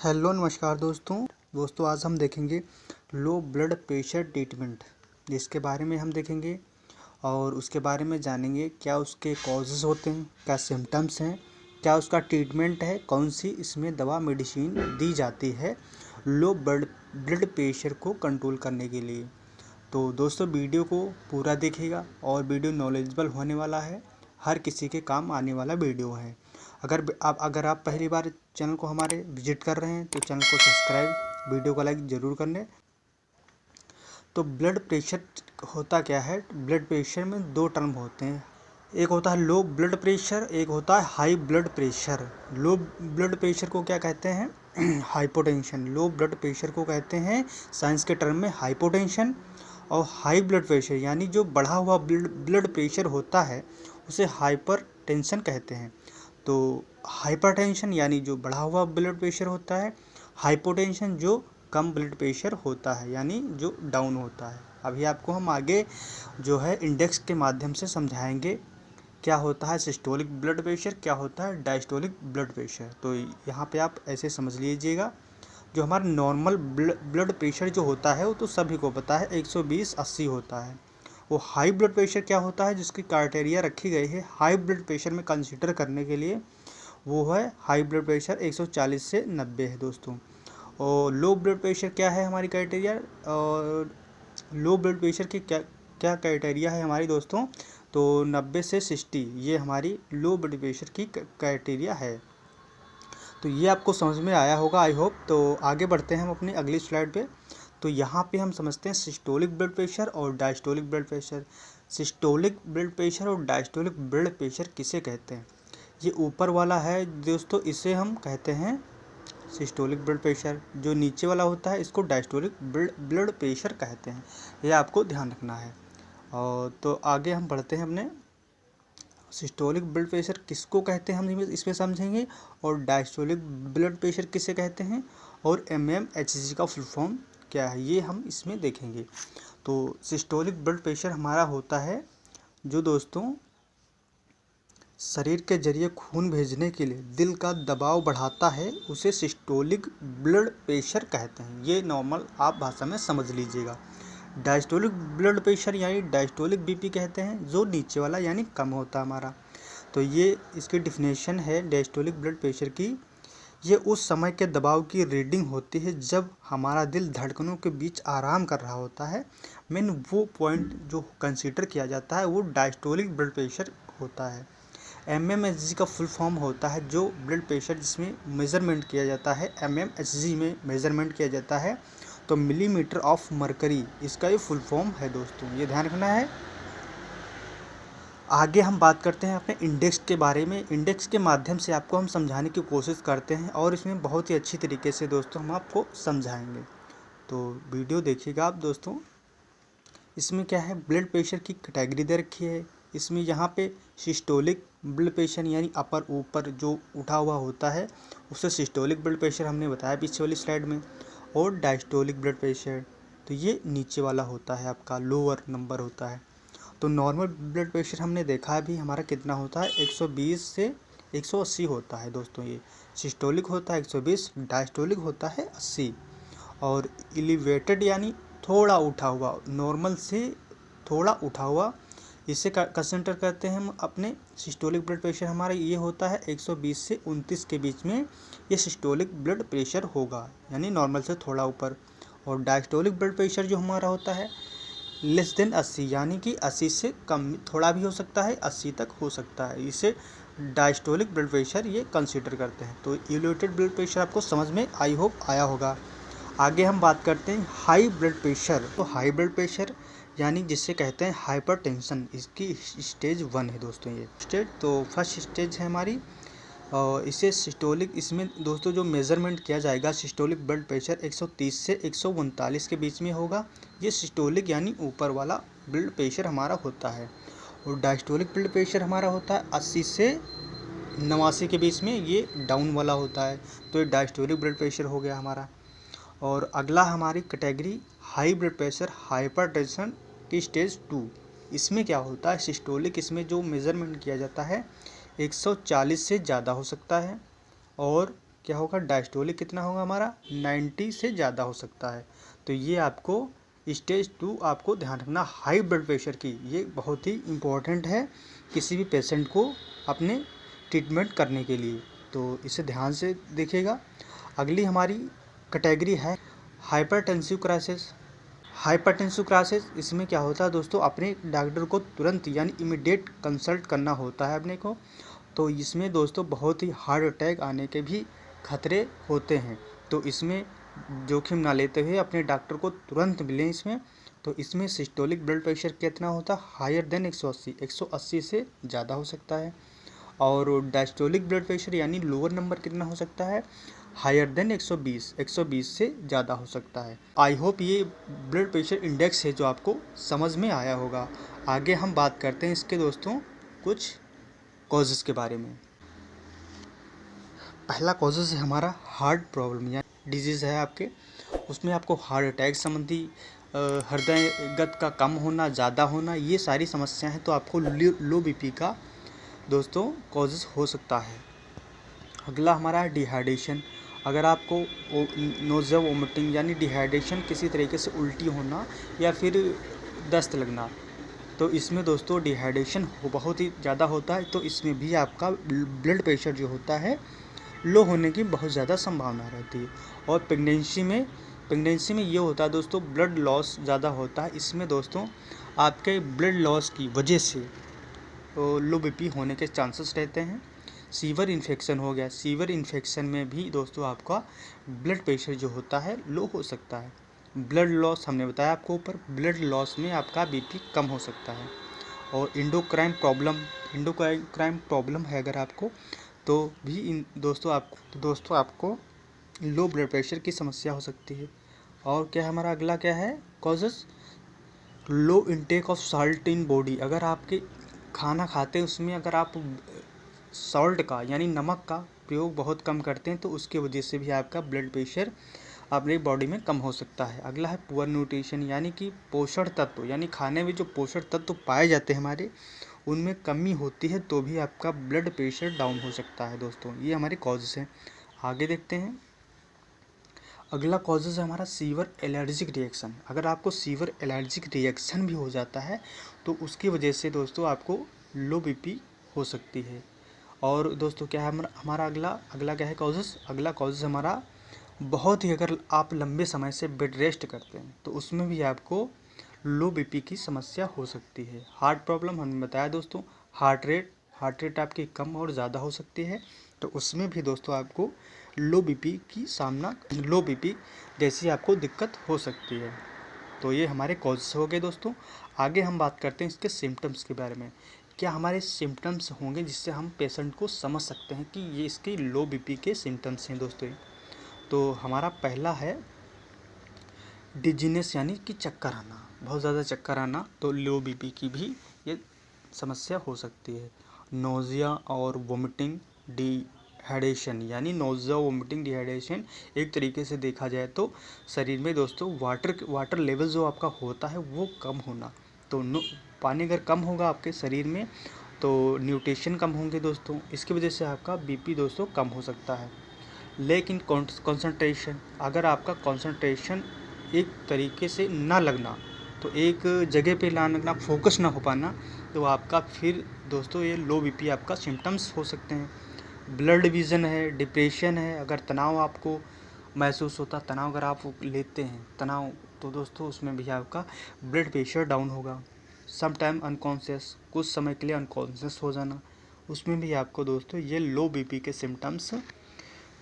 Hello नमस्कार दोस्तों आज हम देखेंगे लो ब्लड प्रेशर ट्रीटमेंट, जिसके बारे में हम देखेंगे और उसके बारे में जानेंगे क्या उसके कॉजेज़ होते हैं, क्या सिम्टम्स हैं, क्या उसका ट्रीटमेंट है, कौन सी इसमें दवा मेडिसिन दी जाती है लो ब्लड प्रेशर को कंट्रोल करने के लिए। तो दोस्तों वीडियो को पूरा देखिएगा और वीडियो नॉलेजेबल होने वाला है, हर किसी के काम आने वाला वीडियो है। अगर आप पहली बार चैनल को हमारे विजिट कर रहे हैं तो चैनल को सब्सक्राइब, वीडियो को लाइक ज़रूर कर लें। तो ब्लड प्रेशर होता क्या है? ब्लड प्रेशर में दो टर्म होते हैं, एक होता है लो ब्लड प्रेशर, एक होता है high blood pressure. Low blood pressure को क्या कहते हैं? हाइपोटेंशन। लो ब्लड प्रेशर को कहते हैं साइंस के टर्म में हाइपोटेंशन। और हाई ब्लड प्रेशर यानी जो बढ़ा हुआ ब्लड प्रेशर होता है उसे हाइपर टेंशन कहते हैं। तो हाइपरटेंशन यानी जो बढ़ा हुआ ब्लड प्रेशर होता है, हाइपोटेंशन जो कम ब्लड प्रेशर होता है यानी जो डाउन होता है। अभी आपको हम आगे जो है इंडेक्स के माध्यम से समझाएंगे क्या होता है सिस्टोलिक ब्लड प्रेशर, क्या होता है डायस्टोलिक ब्लड प्रेशर। तो यहाँ पे आप ऐसे समझ लीजिएगा, जो हमारा नॉर्मल ब्लड प्रेशर जो होता है वो तो सभी को पता है 120/80 होता है। वो हाई ब्लड प्रेशर क्या होता है, जिसकी क्राइटेरिया रखी गई है हाई ब्लड प्रेशर में कंसीडर करने के लिए, वो है हाई ब्लड प्रेशर 140 से 90 है दोस्तों। और लो ब्लड प्रेशर क्या है हमारी क्राइटेरिया, और लो ब्लड प्रेशर की क्या क्या क्राइटेरिया है हमारी दोस्तों, तो 90 से 60 ये हमारी लो ब्लड प्रेशर की क्राइटेरिया है। तो ये आपको समझ में आया होगा आई होप। तो आगे बढ़ते हैं हम अपनी अगली स्लाइड पे। तो यहाँ पे हम समझते हैं सिस्टोलिक ब्लड प्रेशर और diastolic blood pressure. Systolic blood pressure और डायस्टोलिक ब्लड प्रेशर किसे कहते हैं? ये ऊपर वाला है दोस्तों, इसे हम कहते हैं सिस्टोलिक ब्लड प्रेशर। जो नीचे वाला होता है इसको डायस्टोलिक ब्लड प्रेशर कहते हैं, ये आपको ध्यान रखना है। और तो आगे हम बढ़ते हैं अपने सिस्टोलिक ब्लड प्रेशर किसको कहते हैं हम इसमें समझेंगे, और डायस्टोलिक ब्लड प्रेशर किसे कहते हैं, और mmHg का फुल फॉर्म क्या है ये हम इसमें देखेंगे। तो सिस्टोलिक ब्लड प्रेशर हमारा होता है जो दोस्तों शरीर के जरिए खून भेजने के लिए दिल का दबाव बढ़ाता है, उसे सिस्टोलिक ब्लड प्रेशर कहते हैं। ये नॉर्मल आप भाषा में समझ लीजिएगा। डायस्टोलिक ब्लड प्रेशर यानी डायस्टोलिक बीपी कहते हैं, जो नीचे वाला यानी कम होता हमारा। तो ये इसकी डिफिनेशन है डायस्टोलिक ब्लड प्रेशर की। ये उस समय के दबाव की रीडिंग होती है जब हमारा दिल धड़कनों के बीच आराम कर रहा होता है। मेन वो पॉइंट जो कंसीडर किया जाता है वो डायस्टोलिक ब्लड प्रेशर होता है। mmHg का फुल फॉर्म होता है जो ब्लड प्रेशर जिसमें मेज़रमेंट किया जाता है, mmHg में मेज़रमेंट किया जाता है, तो मिलीमीटर ऑफ मरकरी इसका ये फुल फॉर्म है दोस्तों, ये ध्यान रखना है। आगे हम बात करते हैं अपने इंडेक्स के बारे में। इंडेक्स के माध्यम से आपको हम समझाने की कोशिश करते हैं और इसमें बहुत ही अच्छी तरीके से दोस्तों हम आपको समझाएंगे। तो वीडियो देखिएगा आप दोस्तों। इसमें क्या है, ब्लड प्रेशर की कैटेगरी दे रखी है। इसमें यहाँ पे सिस्टोलिक ब्लड प्रेशर यानी अपर ऊपर जो उठा हुआ होता है उसे सिस्टोलिक ब्लड प्रेशर हमने बताया पीछे वाली स्लाइड में, और डायस्टोलिक ब्लड प्रेशर तो ये नीचे वाला होता है, आपका लोअर नंबर होता है। तो नॉर्मल ब्लड प्रेशर हमने देखा है भी हमारा कितना होता है, 120 से 180 होता है दोस्तों। ये सिस्टोलिक होता है 120, डायस्टोलिक होता है 80। और एलिवेटेड यानी थोड़ा उठा हुआ, नॉर्मल से थोड़ा उठा हुआ, इसे कंसिडर करते हैं हम अपने सिस्टोलिक ब्लड प्रेशर। हमारा ये होता है 120 से 29 के बीच में ये सिस्टोलिक ब्लड प्रेशर होगा, यानी नॉर्मल से थोड़ा ऊपर। और डायस्टोलिक ब्लड प्रेशर जो हमारा होता है लेस देन 80 यानी कि 80 से कम, थोड़ा भी हो सकता है 80 तक हो सकता है, इसे डायस्टोलिक ब्लड प्रेशर ये कंसीडर करते हैं। तो एलिवेटेड ब्लड प्रेशर आपको समझ में आई होप आया होगा। आगे हम बात करते हैं हाई ब्लड प्रेशर। तो हाई ब्लड प्रेशर यानी जिसे कहते हैं हाइपरटेंशन, इसकी स्टेज 1 है दोस्तों ये स्टेज। तो फर्स्ट स्टेज है हमारी, और इसे सिस्टोलिक, इसमें दोस्तों जो मेज़रमेंट किया जाएगा सिस्टोलिक ब्लड प्रेशर 130 से 139 के बीच में होगा। ये सिस्टोलिक यानी ऊपर वाला ब्लड प्रेशर हमारा होता है। और डायस्टोलिक ब्लड प्रेशर हमारा होता है 80 से 89 के बीच में, ये डाउन वाला होता है। तो ये डायस्टोलिक ब्लड प्रेशर हो गया हमारा। और अगला हमारी category high blood pressure hypertension की स्टेज 2। इसमें क्या होता है, सिस्टोलिक इसमें जो मेज़रमेंट किया जाता है 140 से ज़्यादा हो सकता है, और क्या होगा, डायस्टोलिक कितना होगा हमारा 90 से ज़्यादा हो सकता है। तो ये आपको स्टेज 2 आपको ध्यान रखना हाई ब्लड प्रेशर की, ये बहुत ही इम्पोर्टेंट है किसी भी पेशेंट को अपने ट्रीटमेंट करने के लिए, तो इसे ध्यान से देखिएगा। अगली हमारी कैटेगरी है हाइपरटेंसिव क्राइसिस। हाइपरटेंसिव क्राइसिस इसमें क्या होता है दोस्तों, अपने डॉक्टर को तुरंत यानी इमीडिएट कंसल्ट करना होता है अपने को। तो इसमें दोस्तों बहुत ही हार्ट अटैक आने के भी खतरे होते हैं, तो इसमें जोखिम ना लेते हुए अपने डॉक्टर को तुरंत मिलें इसमें। तो इसमें सिस्टोलिक ब्लड प्रेशर कितना होता है, हायर देन 180 से ज़्यादा हो सकता है। और डायस्टोलिक ब्लड प्रेशर यानी लोअर नंबर कितना हो सकता है, हायर देन 120 से ज़्यादा हो सकता है। आई होप ये ब्लड प्रेशर इंडेक्स है जो आपको समझ में आया होगा। आगे हम बात करते हैं इसके दोस्तों कुछ कॉजेज़ के बारे में। पहला कॉजेज़ है हमारा हार्ट प्रॉब्लम या डिजीज़ है आपके, उसमें आपको हार्ट अटैक संबंधी हृदय गति का कम होना, ज़्यादा होना, ये सारी समस्याएं हैं, तो आपको लो बीपी का दोस्तों कॉजेज़ हो सकता है। अगला हमारा है डिहाइड्रेशन। अगर आपको नोज़िया वोमिटिंग यानी डिहाइड्रेशन, किसी तरीके से उल्टी होना या फिर दस्त लगना, तो इसमें दोस्तों डिहाइड्रेशन बहुत ही ज़्यादा होता है, तो इसमें भी आपका ब्लड प्रेशर जो होता है लो होने की बहुत ज़्यादा संभावना रहती है। और प्रेगनेंसी में ये होता है दोस्तों, ब्लड लॉस ज़्यादा होता है। इसमें दोस्तों आपके ब्लड लॉस की वजह से लो बीपी होने के चांसेस रहते हैं। सीवर इन्फेक्शन हो गया, सीवर इन्फेक्शन में भी दोस्तों आपका ब्लड प्रेशर जो होता है लो हो सकता है। ब्लड लॉस हमने बताया आपको ऊपर, ब्लड लॉस में आपका बीपी कम हो सकता है। और इंडोक्राइन प्रॉब्लम है अगर आपको, तो भी दोस्तों आपको लो ब्लड प्रेशर की समस्या हो सकती है। और क्या हमारा अगला क्या है causes, low intake of salt in body. अगर आपके खाना खाते हैं उसमें अगर आप सॉल्ट का यानी नमक का प्रयोग बहुत कम करते हैं, तो उसके वजह से भी आपका ब्लड प्रेशर अपनी बॉडी में कम हो सकता है। अगला है पुअर न्यूट्रिशन यानी कि पोषण तत्व, यानी खाने में जो पोषण तत्व पाए जाते हैं हमारे, उनमें कमी होती है तो भी आपका ब्लड प्रेशर डाउन हो सकता है दोस्तों। ये हमारे कॉजेज़ हैं। आगे देखते हैं, अगला कॉजेज़ है हमारा सीवर एलर्जिक रिएक्शन। अगर आपको सीवर एलर्जिक रिएक्शन भी हो जाता है तो उसकी वजह से दोस्तों आपको लो बीपी हो सकती है। और दोस्तों क्या है हमारा अगला क्या है कॉजेज़, अगला कॉजेज़ हमारा बहुत ही, अगर आप लंबे समय से बेड रेस्ट करते हैं तो उसमें भी आपको लो बीपी की समस्या हो सकती है। हार्ट प्रॉब्लम हमने बताया दोस्तों, हार्ट रेट आपकी कम और ज़्यादा हो सकती है, तो उसमें भी दोस्तों आपको लो बीपी जैसी आपको दिक्कत हो सकती है। तो ये हमारे कॉजेस हो गए दोस्तों। आगे हम बात करते हैं इसके सिम्टम्स के बारे में। क्या हमारे सिम्टम्स होंगे जिससे हम पेशेंट को समझ सकते हैं कि ये इसकी लो बीपी के सिम्टम्स हैं दोस्तों। तो हमारा पहला है डिजीनेस यानी कि चक्कर आना, बहुत ज़्यादा चक्कर आना, तो लो बीपी की भी ये समस्या हो सकती है। नोज़िया और वोमिटिंग, डिहाइड्रेशन यानी नोज़िया वोमिटिंग डिहाइड्रेशन, एक तरीके से देखा जाए तो शरीर में दोस्तों वाटर लेवल जो आपका होता है वो कम होना। तो पानी अगर कम होगा आपके शरीर में तो न्यूट्रिशन कम होंगे दोस्तों, इसकी वजह से आपका बीपी दोस्तों कम हो सकता है। लेकिन कंसंट्रेशन, अगर आपका कंसंट्रेशन एक तरीके से ना लगना, तो एक जगह पे ना लगना, फोकस ना हो पाना, तो आपका फिर दोस्तों ये लो बीपी आपका सिम्टम्स हो सकते हैं। ब्लड विजन है, डिप्रेशन है, अगर तनाव आपको महसूस होता, तनाव अगर आप लेते हैं तनाव, तो दोस्तों उसमें भी आपका ब्लड प्रेशर डाउन होगा। सम टाइम अनकॉन्शियस, कुछ समय के लिए अनकॉन्शियस हो जाना, उसमें भी आपको दोस्तों ये लो बीपी के सिम्टम्स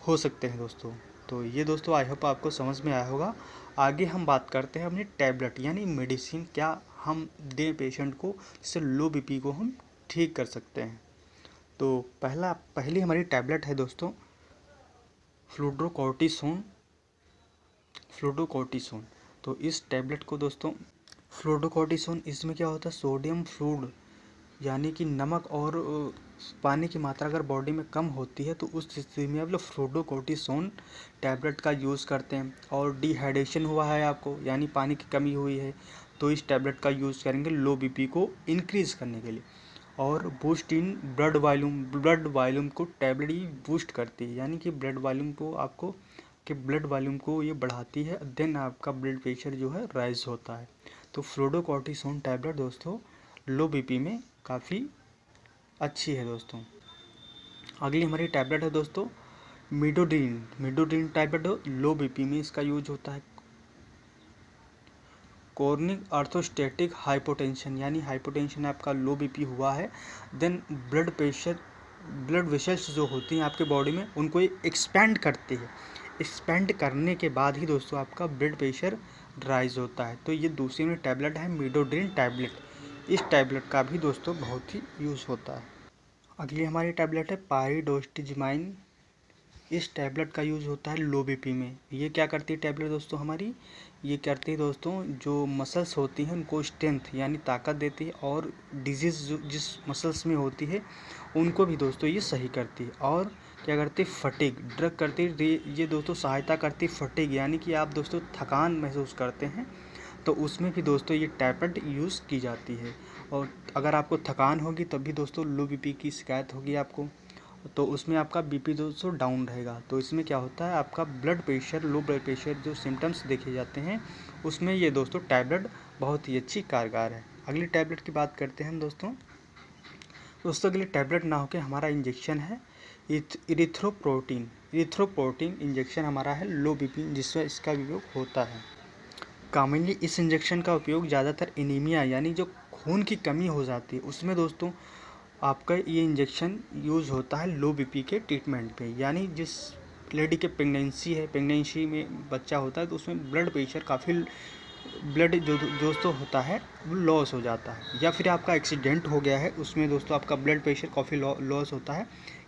हो सकते हैं दोस्तों। तो ये दोस्तों आई होप आपको समझ में आया होगा। आगे हम बात करते हैं अपनी टैबलेट यानी मेडिसिन, क्या हम दें पेशेंट को जिससे लो बीपी को हम ठीक कर सकते हैं। तो पहली हमारी टैबलेट है दोस्तों फ्लूड्रोकॉर्टिसोन। तो इस टैबलेट को दोस्तों फ्लूड्रोकॉर्टिसोन, इसमें क्या होता है, सोडियम फ्लूड यानी कि नमक और पानी की मात्रा अगर बॉडी में कम होती है तो उस स्थिति में आप लोग फ्लूड्रोकॉर्टिसोन टैबलेट का यूज़ करते हैं। और डिहाइड्रेशन हुआ है आपको यानी पानी की कमी हुई है तो इस टैबलेट का यूज़ करेंगे लो बीपी को इंक्रीज़ करने के लिए। और बूस्ट इन ब्लड वॉल्यूम को टैबलेट ही बूस्ट करती है, यानी कि ब्लड वॉल्यूम को ये बढ़ाती है, देन आपका ब्लड प्रेशर जो है राइज होता है। तो फ्लूरोकॉर्टिसोन टैबलेट दोस्तों लो बीपी में काफ़ी अच्छी है दोस्तों। अगली हमारी टैबलेट है दोस्तों मिडोडिन टैबलेट हो, लो बीपी में इसका यूज होता है। कॉर्निक ऑर्थोस्टैटिक हाइपोटेंशन, यानी हाइपोटेंशन आपका लो बीपी हुआ है, देन ब्लड वेसल्स जो होती हैं आपके बॉडी में उनको ये एक्सपेंड करती है। एक्सपेंड करने के बाद ही दोस्तों आपका ब्लड प्रेशर राइज होता है। तो ये दूसरी में टैबलेट है मिडोड्रिन टैबलेट। इस टैबलेट का भी दोस्तों बहुत ही यूज़ होता है। अगली हमारी टैबलेट है पाइरिडोस्टिजिमाइन। इस टैबलेट का यूज़ होता है लो बीपी में। ये क्या करती है टैबलेट दोस्तों हमारी, ये करती है दोस्तों जो मसल्स होती हैं उनको स्ट्रेंथ यानी ताकत देती है, और डिजीज़ जिस मसल्स में होती है उनको भी दोस्तों ये सही करती है। और क्या करती है, फटीग ड्रग करती है, ये दोस्तों सहायता करती है फटीग, यानी कि आप दोस्तों थकान महसूस करते हैं तो उसमें भी दोस्तों ये टैबलेट यूज़ की जाती है। और अगर आपको थकान होगी तब भी दोस्तों लो बीपी की शिकायत होगी आपको, तो उसमें आपका बीपी दोस्तों डाउन रहेगा। तो इसमें क्या होता है, आपका blood pressure, low blood pressure जो सिम्टम्स देखे जाते हैं उसमें ये दोस्तों टैबलेट बहुत ही अच्छी कारगर है। अगली टैबलेट की बात करते हैं हम दोस्तों अगली टैबलेट ना होकर हमारा इंजेक्शन है इरिथ्रोपोइटीन इंजेक्शन हमारा है लो बीपी, जिसमें इसका उपयोग होता है। कॉमनली इस इंजेक्शन का उपयोग ज़्यादातर एनीमिया यानी जो खून की कमी हो जाती है उसमें दोस्तों आपका ये इंजेक्शन यूज़ होता है लो बीपी के ट्रीटमेंट पे। यानी जिस लेडी के प्रेगनेंसी में बच्चा होता है तो उसमें ब्लड प्रेशर काफ़ी ब्लड जो दोस्तों होता है वो लॉस हो जाता है, या फिर आपका एक्सीडेंट हो गया है उसमें दोस्तों आपका ब्लड प्रेशर काफ़ी लॉस होता है,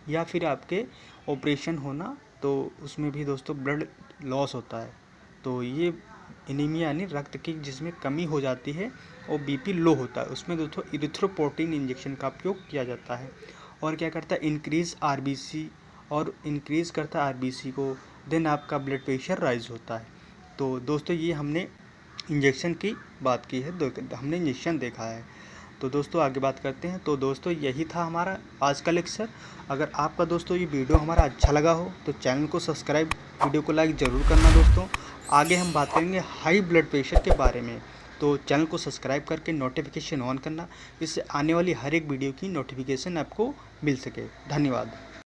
या फिर आपके ऑपरेशन होना तो उसमें भी दोस्तों ब्लड लॉस होता है। तो ये एनीमिया यानी रक्त की जिसमें कमी हो जाती है और बीपी लो होता है उसमें दोस्तों इरिथ्रोपोइटीन इंजेक्शन का उपयोग किया जाता है। और क्या करता है, इंक्रीज़ करता है आरबीसी को, देन आपका ब्लड प्रेशर राइज होता है। तो दोस्तों ये हमने इंजेक्शन की बात की है, हमने इंजेक्शन देखा है। तो दोस्तों आगे बात करते हैं। तो दोस्तों यही था हमारा आज का लेक्चर। अगर आपका दोस्तों ये वीडियो हमारा अच्छा लगा हो तो चैनल को सब्सक्राइब, वीडियो को लाइक ज़रूर करना दोस्तों। आगे हम बात करेंगे हाई ब्लड प्रेशर के बारे में, तो चैनल को सब्सक्राइब करके नोटिफिकेशन ऑन करना, इससे आने वाली हर एक वीडियो की नोटिफिकेशन आपको मिल सके। धन्यवाद।